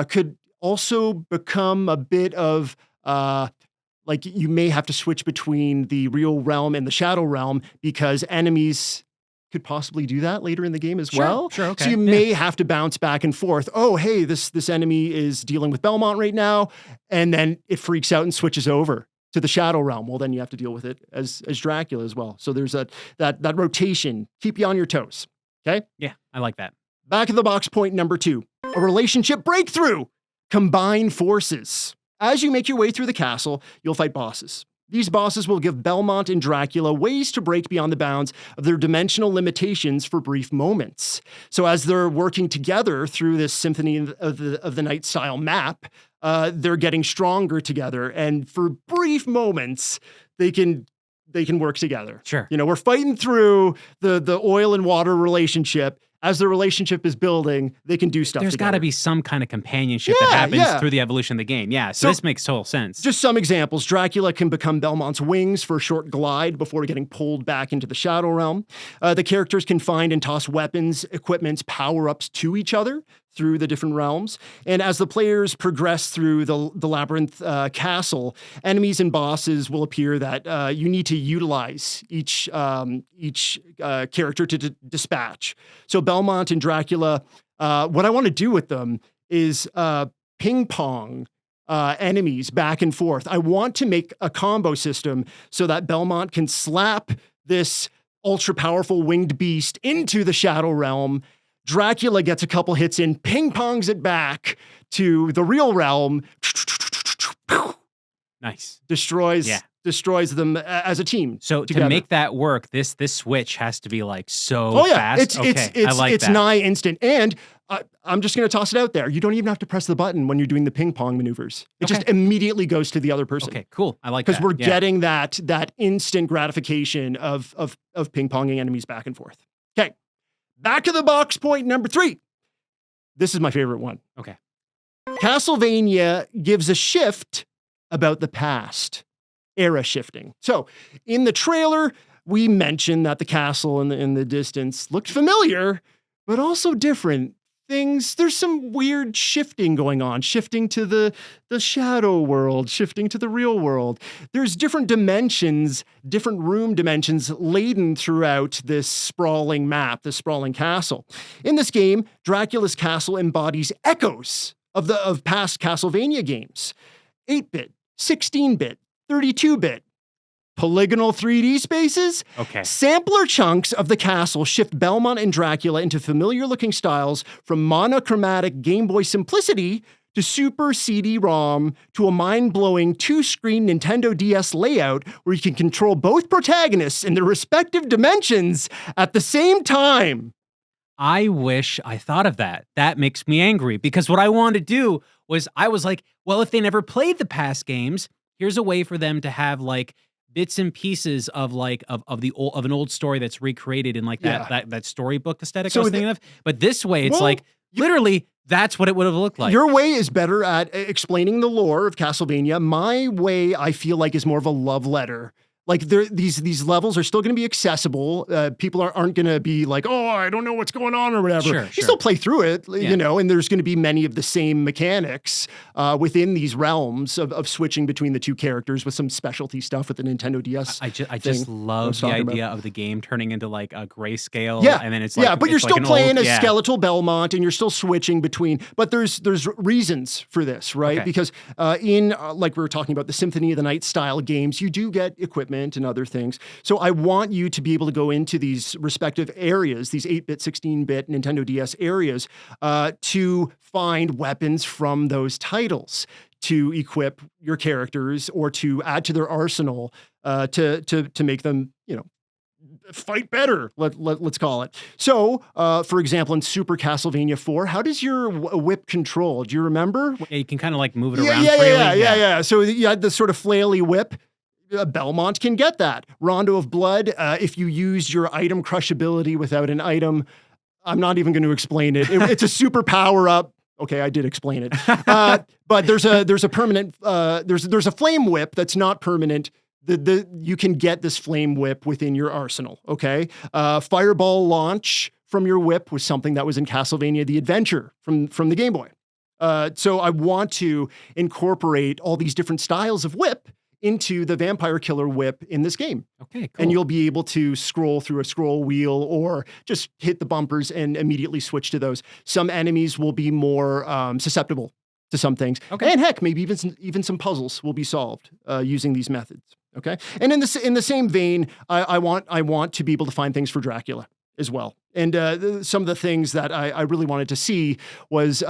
could also become a bit of like you may have to switch between the real realm and the Shadow Realm because enemies could possibly do that later in the game as well. Sure, okay. So you may have to bounce back and forth. Oh, hey, this enemy is dealing with Belmont right now, and then it freaks out and switches over to the Shadow Realm. Well, then you have to deal with it as Dracula as well. So there's that rotation. Keep you on your toes. Okay? Yeah, I like that. Back of the box point number 2. A relationship breakthrough. Combine forces. As you make your way through the castle, you'll fight bosses. These bosses will give Belmont and Dracula ways to break beyond the bounds of their dimensional limitations for brief moments. So as they're working together through this Symphony of the Night style map, they're getting stronger together. And for brief moments, they can work together. Sure. You know, we're fighting through the oil and water relationship. As the relationship is building, they can do stuff There's together. got to be some kind of companionship that happens through the evolution of the game. Yeah, so this makes total sense. Just some examples. Dracula can become Belmont's wings for a short glide before getting pulled back into the Shadow Realm. The characters can find and toss weapons, equipments, power-ups to each other through the different realms. And as the players progress through the Labyrinth Castle, enemies and bosses will appear that you need to utilize each character to dispatch. So Belmont and Dracula, what I want to do with them is ping pong enemies back and forth. I want to make a combo system so that Belmont can slap this ultra powerful winged beast into the Shadow Realm. Dracula gets a couple hits in, ping pongs it back to the real realm. Nice. Destroys them as a team. So together. to make that work, this switch has to be like so fast. It's nigh instant. And I'm just going to toss it out there. You don't even have to press the button when you're doing the ping pong maneuvers. It just immediately goes to the other person. Okay, cool. I like that. Because we're getting that instant gratification of ping ponging enemies back and forth. Okay. Back of the box point number 3. This is my favorite one. Okay. Castlevania gives a shift about the past. Era shifting. So in the trailer, we mentioned that the castle in the distance looked familiar, but also different. There's some weird shifting going on, shifting to the shadow world, shifting to the real world. There's different dimensions, different room dimensions laden throughout this sprawling map, this sprawling castle. In this game, Dracula's castle embodies echoes of past Castlevania games. 8-bit, 16-bit, 32-bit. Polygonal 3D spaces? Okay. Sampler chunks of the castle shift Belmont and Dracula into familiar-looking styles from monochromatic Game Boy simplicity to Super CD-ROM to a mind-blowing 2-screen Nintendo DS layout where you can control both protagonists in their respective dimensions at the same time. I wish I thought of that. That makes me angry because what I wanted to do was I was like, well, if they never played the past games, here's a way for them to have like bits and pieces of like of an old story that's recreated in like that storybook aesthetic I was thinking of. But this way, it's literally that's what it would have looked like. Your way is better at explaining the lore of Castlevania. My way, I feel like, is more of a love letter. Like these levels are still going to be accessible. People aren't going to be like, oh, I don't know what's going on or whatever. Sure, You sure. still play through it, Yeah. you know, and there's going to be many of the same mechanics within these realms of switching between the two characters with some specialty stuff with the Nintendo DS. I just thing I love was the talking idea about. of the game turning into like a grayscale. Yeah, And then it's like, but you're it's like still an playing old, as skeletal Belmont, and you're still switching between. But there's reasons for this, right? Okay. Because in like we were talking about the Symphony of the Night style games, you do get equipment and other things. So I want you to be able to go into these respective areas, these 8-bit, 16-bit Nintendo DS areas, to find weapons from those titles, to equip your characters or to add to their arsenal, to make them, you know, fight better, let's call it. So, for example, in Super Castlevania 4, how does your whip control? Do you remember? Yeah, you can kind of like move it Yeah, around yeah, freely. yeah. So you had the sort of flaily whip. Belmont can get that. Rondo of Blood, if you use your item crush ability without an item, I'm not even going to explain it. It's a super power up. Okay, I did explain it. But there's a permanent, there's a flame whip that's not permanent. You can get this flame whip within your arsenal, okay? Fireball launch from your whip was something that was in Castlevania The Adventure from the Game Boy. So I want to incorporate all these different styles of whip into the Vampire Killer whip in this game. Okay, cool. And you'll be able to scroll through a scroll wheel or just hit the bumpers and immediately switch to those. Some enemies will be more susceptible to some things. Okay. And heck, maybe even some puzzles will be solved using these methods. Okay. And in the same vein, I want to be able to find things for Dracula as well. And some of the things that I really wanted to see was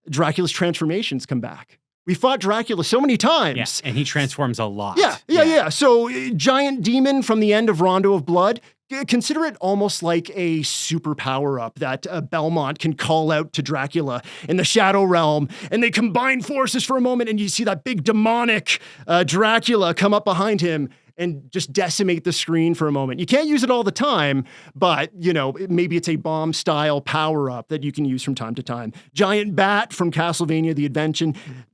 Dracula's transformations come back. We fought Dracula so many times. Yes, and he transforms a lot. Yeah. So giant demon from the end of Rondo of Blood, consider it almost like a super power-up that Belmont can call out to Dracula in the Shadow Realm, and they combine forces for a moment, and you see that big demonic Dracula come up behind him and just decimate the screen for a moment. You can't use it all the time, but, you know, maybe it's a bomb-style power-up that you can use from time to time. Giant bat from Castlevania The Adventure.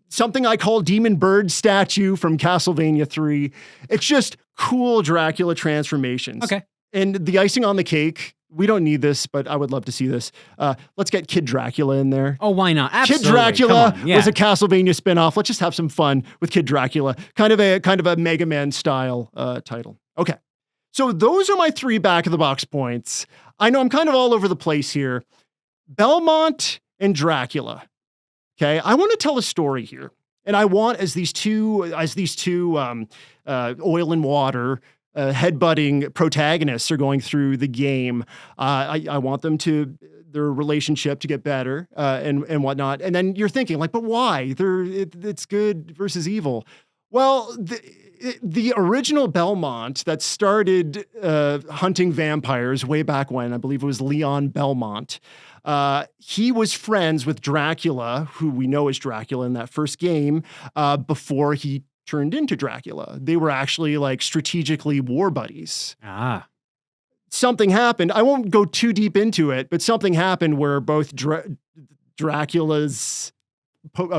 Something I call Demon Bird statue from Castlevania 3. It's just cool Dracula transformations. Okay. And the icing on the cake, we don't need this, but I would love to see this. Let's get Kid Dracula in there. Oh, why not? Absolutely. Kid Dracula Come on, yeah. was a Castlevania spinoff. Let's just have some fun with Kid Dracula. Kind of a Mega Man style title. Okay. So those are my 3 back of the box points. I know I'm kind of all over the place here. Belmont and Dracula. Okay, I want to tell a story here, and I want as these two oil and water headbutting protagonists are going through the game. I want their relationship to get better and whatnot. And then you're thinking like, but why? It's good versus evil. Well, the original Belmont that started hunting vampires way back when, I believe it was Leon Belmont. He was friends with Dracula, who we know is Dracula in that first game, before he turned into Dracula. They were actually like strategically war buddies. Ah. Something happened. I won't go too deep into it, but something happened where both Dracula's,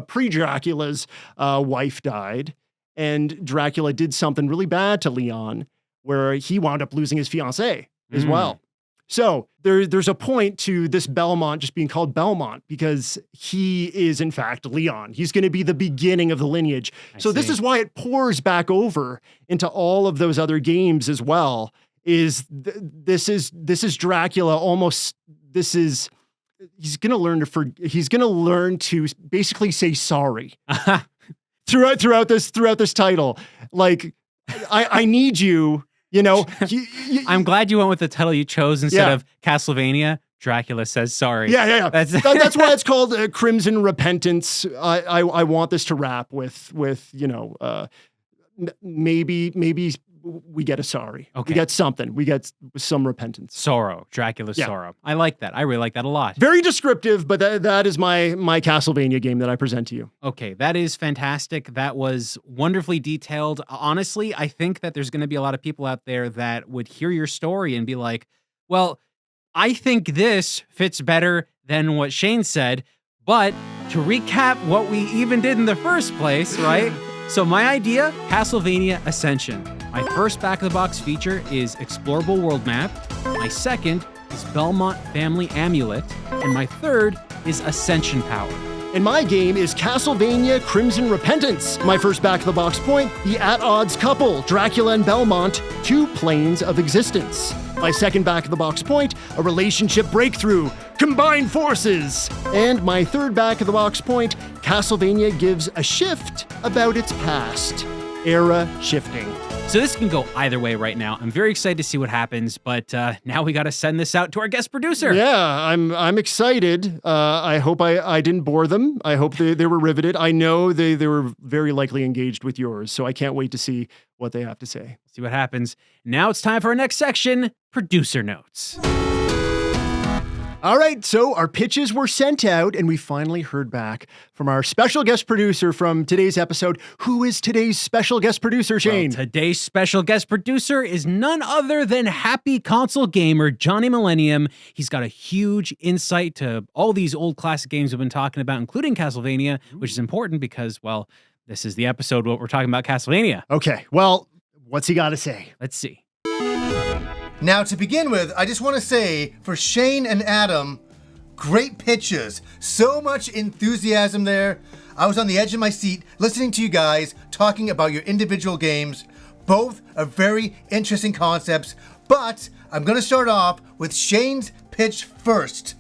pre-Dracula's wife died, and Dracula did something really bad to Leon, where he wound up losing his fiancée as well. So there's a point to this Belmont just being called Belmont because he is in fact Leon. He's going to be the beginning of the lineage. So this is why it pours back over into all of those other games as well. This is Dracula almost. He's going to learn to basically say sorry throughout this title. Like I need you. You know, I'm glad you went with the title you chose instead of Castlevania. Dracula says sorry. Yeah. That's why it's called Crimson Repentance. I want this to wrap with you know, maybe we get a sorry. Okay. We get something. We get some repentance. Sorrow. Dracula's sorrow. I like that. I really like that a lot. Very descriptive, but that is my Castlevania game that I present to you. Okay, that is fantastic. That was wonderfully detailed. Honestly, I think that there's going to be a lot of people out there that would hear your story and be like, well, I think this fits better than what Shane said. But to recap what we even did in the first place, right? So my idea, Castlevania Ascension. My first back-of-the-box feature is Explorable World Map. My second is Belmont Family Amulet. And my third is Ascension Power. And my game is Castlevania Crimson Repentance. My first back-of-the-box point, the at-odds couple, Dracula and Belmont, two planes of existence. My second back-of-the-box point, a relationship breakthrough, combined forces. And my third back-of-the-box point, Castlevania gives a shift about its past. Era shifting. So this can go either way right now. I'm very excited to see what happens, but now we got to send this out to our guest producer. Yeah, I'm excited. I hope I didn't bore them. I hope they were riveted. I know they were very likely engaged with yours, so I can't wait to see what they have to say. See what happens. Now it's time for our next section, Producer Notes. All right, so our pitches were sent out, and we finally heard back from our special guest producer from today's episode. Who is today's special guest producer, Shane? Well, today's special guest producer is none other than happy console gamer Johnny Millennium. He's got a huge insight to all these old classic games we've been talking about, including Castlevania, which is important because, well, this is the episode where we're talking about Castlevania. Okay, well, what's he got to say? Let's see. Now, to begin with, I just want to say, for Shane and Adam, great pitches. So much enthusiasm there. I was on the edge of my seat listening to you guys talking about your individual games. Both are very interesting concepts, but I'm going to start off with Shane's pitch first.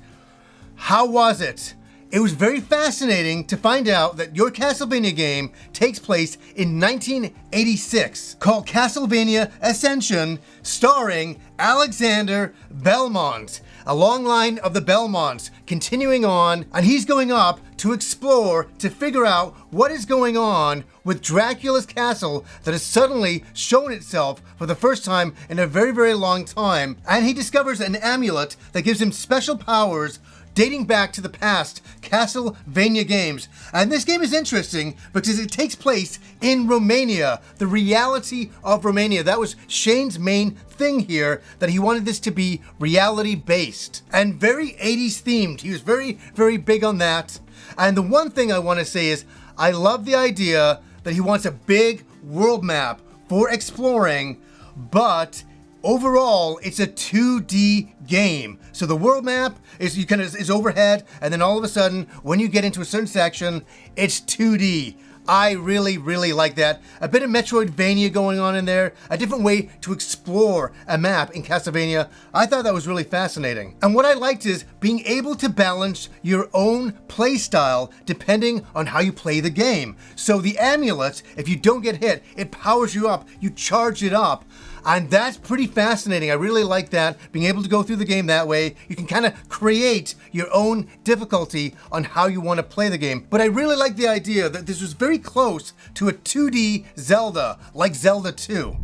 How was it? It was very fascinating to find out that your Castlevania game takes place in 1986, called Castlevania Ascension, starring Alexander Belmont. A long line of the Belmonts continuing on, and he's going up to explore to figure out what is going on with Dracula's castle that has suddenly shown itself for the first time in a very, very long time. And he discovers an amulet that gives him special powers dating back to the past Castlevania games. And this game is interesting because it takes place in Romania, the reality of Romania. That was Shane's main thing here, that he wanted this to be reality based and very 80s themed. He was very, very big on that. And the one thing I want to say is I love the idea that he wants a big world map for exploring, but overall, it's a 2D game. So the world map is overhead, and then all of a sudden, when you get into a certain section, it's 2D. I really, really like that. A bit of Metroidvania going on in there, a different way to explore a map in Castlevania. I thought that was really fascinating. And what I liked is being able to balance your own play style depending on how you play the game. So the amulet, if you don't get hit, it powers you up, you charge it up. And that's pretty fascinating. I really like that, being able to go through the game that way. You can kind of create your own difficulty on how you want to play the game. But I really like the idea that this was very close to a 2D Zelda, like Zelda 2.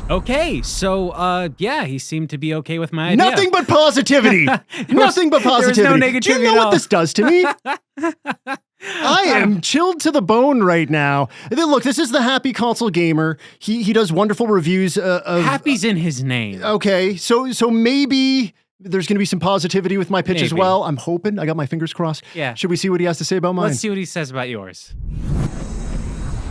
Okay, so, yeah, he seemed to be okay with my idea. Nothing but positivity. Nothing but positivity. There was no negativity Do you know at what all. this does to me? I am chilled to the bone right now. Look, this is the Happy Console Gamer. He does wonderful reviews of... Happy's in his name. Okay, so maybe there's going to be some positivity with my pitch as Maybe. well. I'm hoping. I got my fingers crossed. Yeah. Should we see what he has to say about mine? Let's see what he says about yours.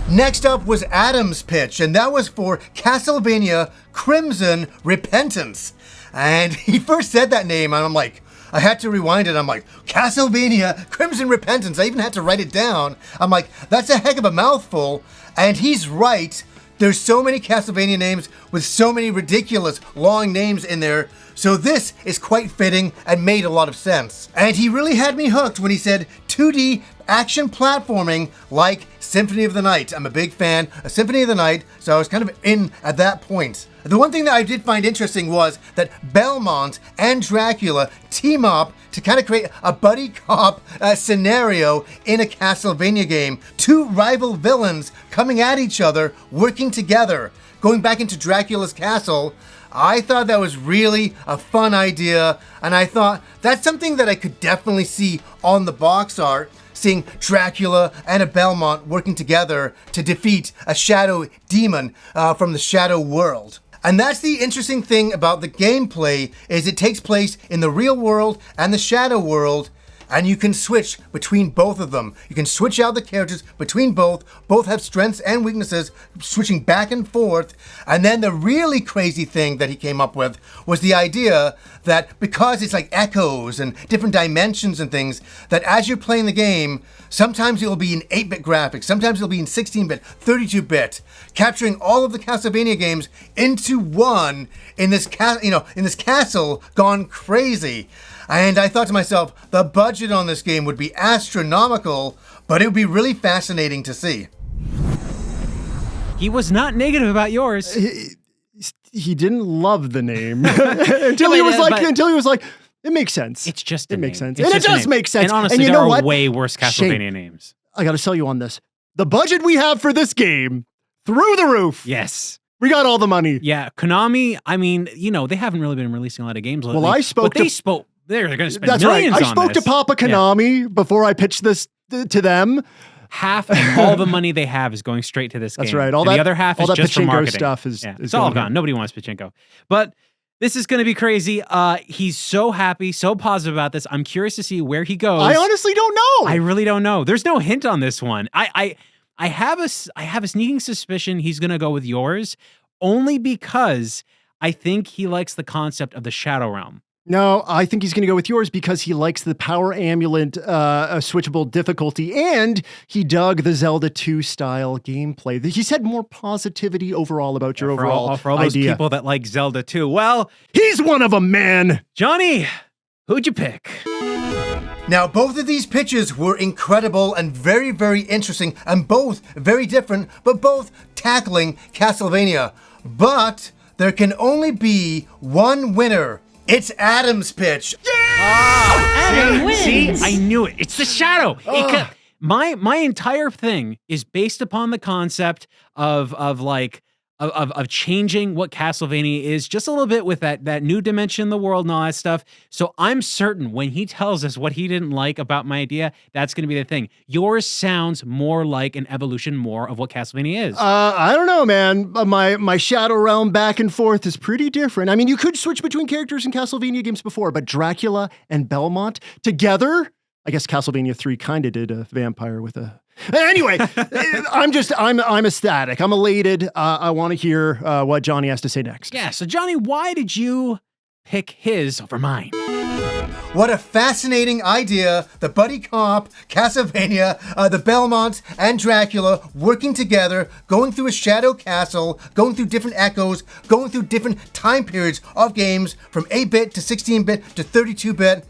Next up was Adam's pitch, and that was for Castlevania Crimson Repentance. And he first said that name, and I'm like, I had to rewind it. I'm like, Castlevania Crimson Repentance. I even had to write it down. I'm like, that's a heck of a mouthful. And he's right. There's so many Castlevania names with so many ridiculous long names in there. So this is quite fitting and made a lot of sense. And he really had me hooked when he said 2D action platforming like Symphony of the Night. I'm a big fan of Symphony of the Night, so I was kind of in at that point. The one thing that I did find interesting was that Belmont and Dracula team up to kind of create a buddy cop scenario in a Castlevania game. Two rival villains coming at each other, working together, going back into Dracula's castle. I thought that was really a fun idea, and I thought that's something that I could definitely see on the box art, seeing Dracula and a Belmont working together to defeat a shadow demon from the shadow world. And that's the interesting thing about the gameplay, is it takes place in the real world and the shadow world. and you can switch between both of them. You can switch out the characters between both. Both have strengths and weaknesses, switching back and forth. And then the really crazy thing that he came up with was the idea that because it's like echoes and different dimensions and things, that as you're playing the game, sometimes it will be in 8-bit graphics, sometimes it'll be in 16-bit, 32-bit, capturing all of the Castlevania games into one in this castle gone crazy. And I thought to myself, the budget on this game would be astronomical, but it would be really fascinating to see. He was not negative about yours. He didn't love the name until he was like, it makes sense. It's just it makes sense. It's And it does make sense. And honestly, and you there know are what? way worse Castlevania Shane, names. I got to sell you on this. The budget we have for this game, through the roof. Yes. We got all the money. Yeah, Konami, I mean, they haven't really been releasing a lot of games lately. Well, they're going to spend That's millions right. I on spoke this. to Papa Konami before I pitched this to them. Half of all the money they have is going straight to this game. That's right. The other half is just for Pachinko marketing. stuff is it's all going gone. Nobody wants Pachinko. But this is going to be crazy. He's so happy, so positive about this. I'm curious to see where he goes. I honestly don't know. I really don't know. There's no hint on this one. I have a sneaking suspicion he's going to go with yours, only because I think he likes the concept of the Shadow Realm. No, I think he's going to go with yours because he likes the Power Amulet switchable difficulty, and he dug the Zelda 2 style gameplay. He said more positivity overall about your overall for all those idea. people that like Zelda 2. Well, he's one of them, man. Johnny, who'd you pick? Now, both of these pitches were incredible and very, very interesting, and both very different, but both tackling Castlevania. But there can only be one winner. It's Adam's pitch. Adam wins. See, I knew it. It's the shadow. My entire thing is based upon the concept of changing what Castlevania is just a little bit with that new dimension in the world and all that stuff. So I'm certain when he tells us what he didn't like about my idea, that's going to be the thing. Yours sounds more like an evolution more of what Castlevania is. I don't know, man. My Shadow Realm back and forth is pretty different. I mean, you could switch between characters in Castlevania games before, but Dracula and Belmont together, I guess Castlevania 3 kind of did a vampire with a... Anyway, I'm ecstatic. I'm elated. I want to hear what Johnny has to say next. Yeah, so Johnny, why did you pick his over mine? What a fascinating idea. The buddy cop, Castlevania, the Belmonts, and Dracula working together, going through a shadow castle, going through different echoes, going through different time periods of games from 8-bit to 16-bit to 32-bit.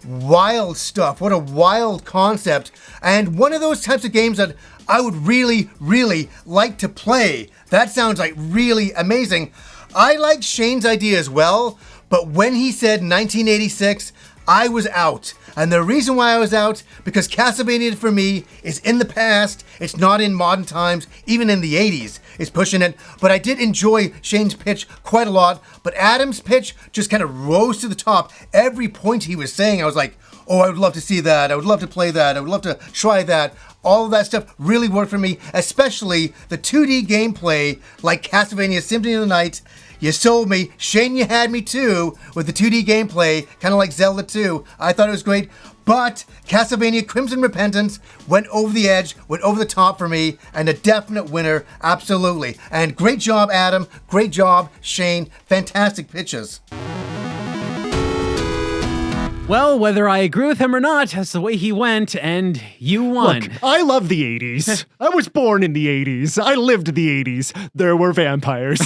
Wild stuff. What a wild concept. And one of those types of games that I would really, really like to play. That sounds like really amazing. I like Shane's idea as well, but when he said 1986, I was out. And the reason why I was out, because Castlevania for me is in the past. It's not in modern times, even in the 80s. It's pushing it. But I did enjoy Shane's pitch quite a lot. But Adam's pitch just kind of rose to the top. Every point he was saying, I was like, oh, I would love to see that. I would love to play that. I would love to try that. All of that stuff really worked for me, especially the 2D gameplay like Castlevania Symphony of the Night. You sold me. Shane, you had me too with the 2D gameplay, kind of like Zelda 2. I thought it was great. But Castlevania Crimson Repentance went over the edge, went over the top for me, and a definite winner, absolutely. And great job, Adam. Great job, Shane. Fantastic pitches. Well, whether I agree with him or not, that's the way he went, and you won. Look, I love the 80s. I was born in the 80s. I lived the 80s. There were vampires.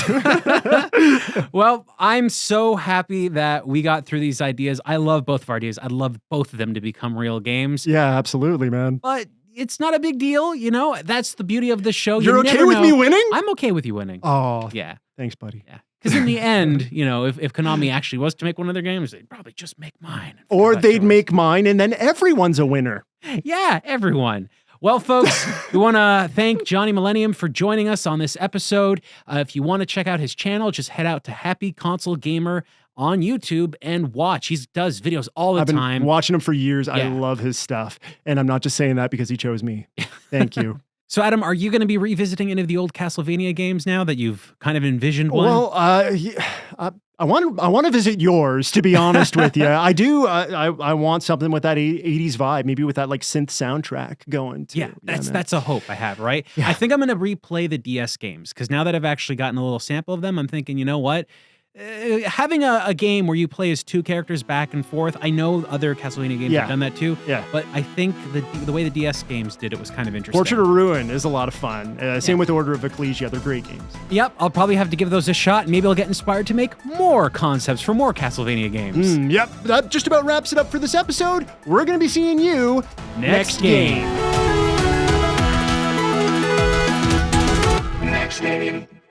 Well, I'm so happy that we got through these ideas. I love both of our ideas. I'd love both of them to become real games. Yeah, absolutely, man. But it's not a big deal, you know? That's the beauty of the show. You're okay with me winning? I'm okay with you winning. Oh, yeah. Thanks, buddy. Yeah. Because in the end, you know, if Konami actually was to make one of their games, they'd probably just make mine. Or they'd make mine, and then everyone's a winner. Yeah, everyone. Well, folks, we want to thank Johnny Millennium for joining us on this episode. If you want to check out his channel, just head out to Happy Console Gamer on YouTube and watch. He does videos all the time. I've been watching him for years. Yeah. I love his stuff. And I'm not just saying that because he chose me. Thank you. So, Adam, are you going to be revisiting any of the old Castlevania games now that you've kind of envisioned one? Well, I want to visit yours, to be honest with you. I do. I want something with that 80s vibe, maybe with that like synth soundtrack going too. Yeah, that's a hope I have, right? Yeah. I think I'm going to replay the DS games because now that I've actually gotten a little sample of them, I'm thinking, you know what? Having a game where you play as two characters back and forth, I know other Castlevania games have done that too. Yeah. But I think the way the DS games did it was kind of interesting. Portrait of Ruin is a lot of fun. Same with Order of Ecclesia. They're great games. Yep, I'll probably have to give those a shot. Maybe I'll get inspired to make more concepts for more Castlevania games. Yep, that just about wraps it up for this episode. We're going to be seeing you next game. Next game.